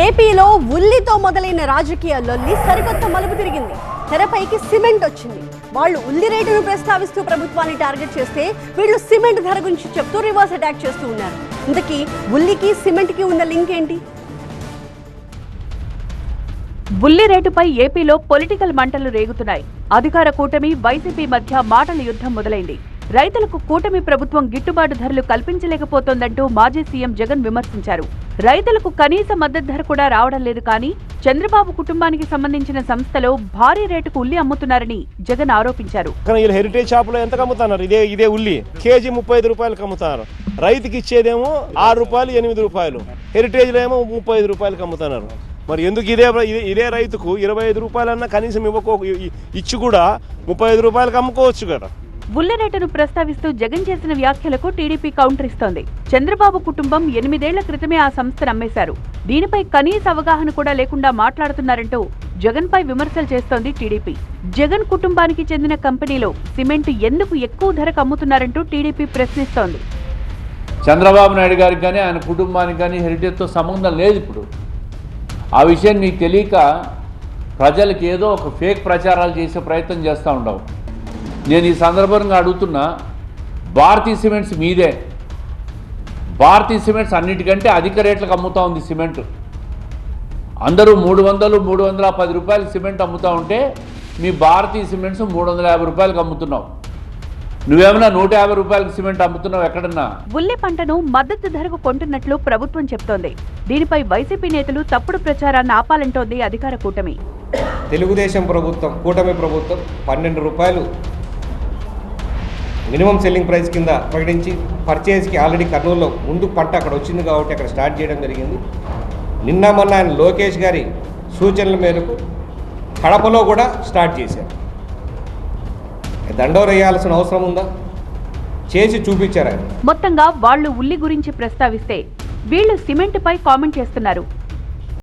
ఏపీలో ఉల్లితో మొదలైన రాజకీయ లొల్లి సరికొత్త మలుపు తిరిగింది. తెరపైకి సిమెంట్ వచ్చింది. వాళ్ళు ఉల్లి రేటును ప్రస్తావిస్తూ ప్రభుత్వాన్ని టార్గెట్ చేస్తే వీళ్ళు సిమెంట్ ధర గురించి చెప్తూ రివర్స్ అటాక్ చేస్తూ ఉన్నారు. ఇంతకీ ఉల్లికి సిమెంట్కి ఉన్న లింక్ ఏంటి? ఉల్లి రేటుపై ఏపీలో పొలిటికల్ మంటలు రేగుతున్నాయి. అధికార కూటమి వైసీపీ మధ్య మాటల యుద్ధం మొదలైంది. రైతులకు కూటమి ప్రభుత్వం గిట్టుబాటు ధరలు కల్పించలేకపోతోందంటూ మాజీ సీఎం జగన్ విమర్శించారు. రైతులకు కనీస మద్దతు ధర కూడా రావడం లేదు, కానీ చంద్రబాబు కుటుంబానికి సంబంధించిన సంస్థలో భారీ రేటుకు ఉల్లి అమ్ముతున్నారని జగన్ ఆరోపించారు. హెరిటేజ్ షాప్ లో ఎంత అమ్ముతున్నారు? ఇదే ఉల్లి కేజీ 35 రూపాయలకు అమ్ముతున్నారు. రైతుకి ఇచ్చేదేమో 6 రూపాయలు 8 రూపాయలు, హెరిటేజ్ లో ఏమో 35 రూపాయలకు అమ్ముతున్నారు. మరి ఎందుకు ఇదే రైతుకు 25 రూపాయలన్నా కనీసం ఇచ్చి కూడా 35 రూపాయలకు అమ్ముకోవచ్చు కదా. ఉల్లి రేటును ప్రస్తావిస్తూ జగన్ చేసిన వ్యాఖ్యలకు టీడీపీ కౌంటర్ ఇస్తోంది. చంద్రబాబు కుటుంబం 8 ఏళ్ల క్రితమే ఆ సంస్థను అమ్మేశారు. దీనిపై కనీస అవగాహన కూడా లేకుండా మాట్లాడుతున్నారంటూ జగన్ పై విమర్శలు చేస్తోంది టీడీపీ. జగన్ కుటుంబానికి చెందిన కంపెనీలో సిమెంట్ ఎందుకు ఎక్కువ ధరకు అమ్ముతున్నారంటూ టీడీపీ ప్రశ్నిస్తోంది. చంద్రబాబు నాయుడు గారికి కానీ ఆయన కుటుంబానికి కానీ హెరిటేజ్తో సంబంధం లేదు. ఇప్పుడు ఆ విషయం నీకు తెలియక ప్రజలకు ఏదో ఒక ఫేక్ ప్రచారాలు చేసే ప్రయత్నం చేస్తూ ఉండవు. నేను ఈ సందర్భంగా అడుగుతున్నా, భారతీయ సిమెంట్స్ మీదే. భారతీయ సిమెంట్స్ అన్నిటికంటే అధిక రేట్లకు అమ్ముతూ ఉంది సిమెంట్. అందరూ 300, 310 రూపాయలు సిమెంట్ అమ్ముతూ ఉంటే మీ భారతీయ సిమెంట్స్ 350 రూపాయలకు అమ్ముతున్నావు. నువ్వేమన్నా 150 రూపాయలకు సిమెంట్ అమ్ముతున్నావు ఎక్కడన్నా? ఉల్లి పంటను మద్దతు ధరకు కొంటున్నట్లు ప్రభుత్వం చెప్తోంది. దీనిపై వైసీపీ నేతలు తప్పుడు ప్రచారాన్ని ఆపాలంటోంది అధికార కూటమి. తెలుగుదేశం ప్రభుత్వం, కూటమి ప్రభుత్వం 12 రూపాయలు మినిమం సెల్లింగ్ ప్రైస్ కింద ప్రకటించి పర్చేజ్కి ఆల్రెడీ కర్నూలులో ముందు పంట అక్కడ వచ్చింది కాబట్టి అక్కడ స్టార్ట్ చేయడం జరిగింది. నిన్న మొన్న ఆయన లోకేష్ గారి సూచనల మేరకు కడపలో కూడా స్టార్ట్ చేశారు. దండోర వేయాల్సిన అవసరం ఉందా? చేసి చూపించారు ఆయన. మొత్తంగా వాళ్లు ఉల్లి గురించి ప్రస్తావిస్తే వీళ్లు సిమెంట్ పై కామెంట్ చేస్తున్నారు.